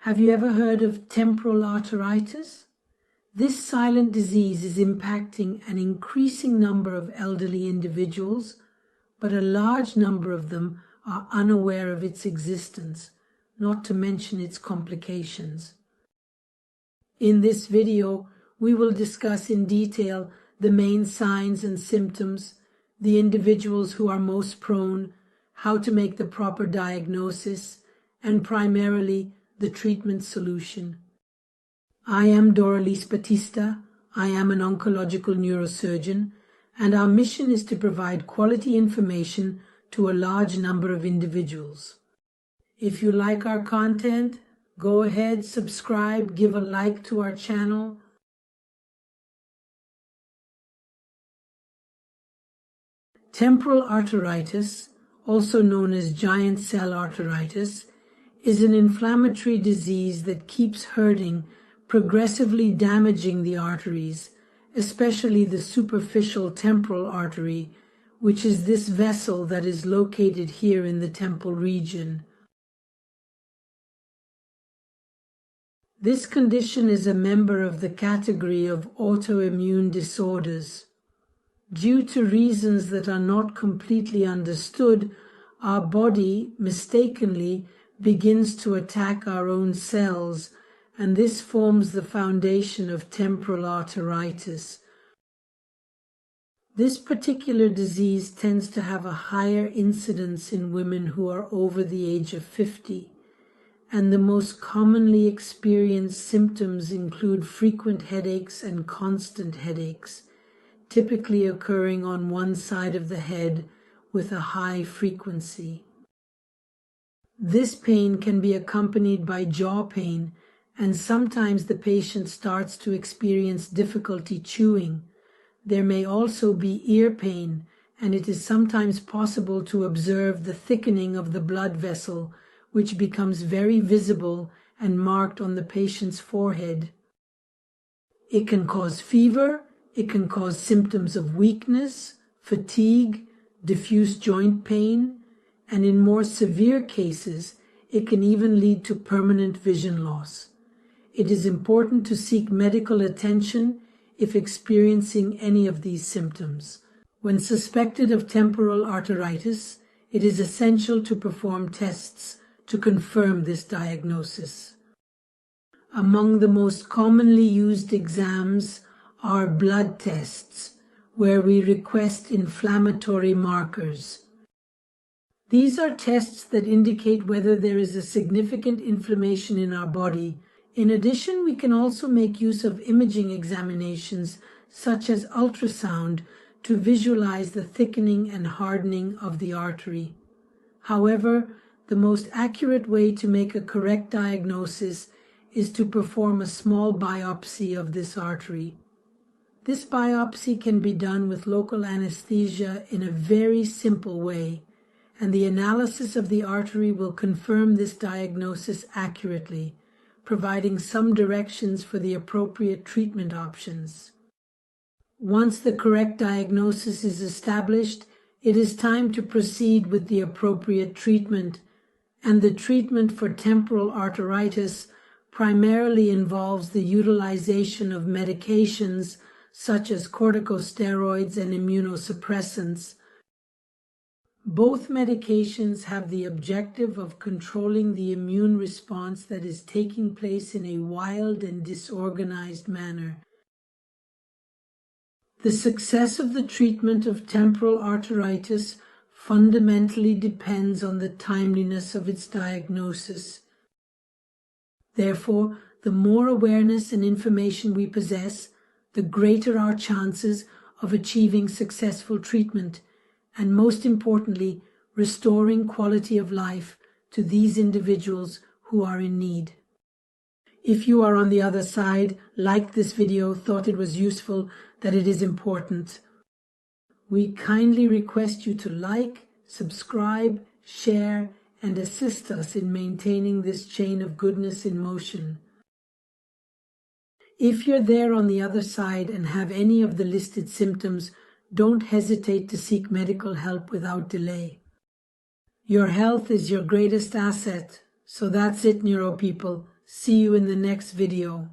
Have you ever heard of temporal arteritis? This silent disease is impacting an increasing number of elderly individuals, but a large number of them are unaware of its existence, not to mention its complications. In this video, we will discuss in detail the main signs and symptoms, the individuals who are most prone, how to make the proper diagnosis, and primarily the treatment solution. I am Doralice Batista. I am an oncological neurosurgeon, and our mission is to provide quality information to a large number of individuals. If you like our content, go ahead, subscribe, give a like to our channel. Temporal arteritis, also known as giant cell arteritis, is an inflammatory disease that keeps hurting, progressively damaging the arteries, especially the superficial temporal artery, which is this vessel that is located here in the temple region. This condition is a member of the category of autoimmune disorders. Due to reasons that are not completely understood, our body mistakenly begins to attack our own cells, and this forms the foundation of temporal arteritis. This particular disease tends to have a higher incidence in women who are over the age of 50, and the most commonly experienced symptoms include frequent headaches and constant headaches, typically occurring on one side of the head with a high frequency. This pain can be accompanied by jaw pain, and sometimes the patient starts to experience difficulty chewing. There may also be ear pain, and it is sometimes possible to observe the thickening of the blood vessel, which becomes very visible and marked on the patient's forehead. It can cause fever, it can cause symptoms of weakness, fatigue, diffuse joint pain, and in more severe cases, it can even lead to permanent vision loss. It is important to seek medical attention if experiencing any of these symptoms. When suspected of temporal arteritis, it is essential to perform tests to confirm this diagnosis. Among the most commonly used exams are blood tests, where we request inflammatory markers. These are tests that indicate whether there is a significant inflammation in our body. In addition, we can also make use of imaging examinations, such as ultrasound, to visualize the thickening and hardening of the artery. However, the most accurate way to make a correct diagnosis is to perform a small biopsy of this artery. This biopsy can be done with local anesthesia in a very simple way, and the analysis of the artery will confirm this diagnosis accurately, providing some directions for the appropriate treatment options. Once the correct diagnosis is established, it is time to proceed with the appropriate treatment, and the treatment for temporal arteritis primarily involves the utilization of medications such as corticosteroids and immunosuppressants. Both medications have the objective of controlling the immune response that is taking place in a wild and disorganized manner. The success of the treatment of temporal arteritis fundamentally depends on the timeliness of its diagnosis. Therefore, the more awareness and information we possess, the greater our chances of achieving successful treatment, and most importantly, restoring quality of life to these individuals who are in need. If you are on the other side, liked this video, thought it was useful, that it is important, we kindly request you to like, subscribe, share, and assist us in maintaining this chain of goodness in motion. If you're there on the other side and have any of the listed symptoms, don't hesitate to seek medical help without delay. Your health is your greatest asset, so that's it, neuro people. See you in the next video.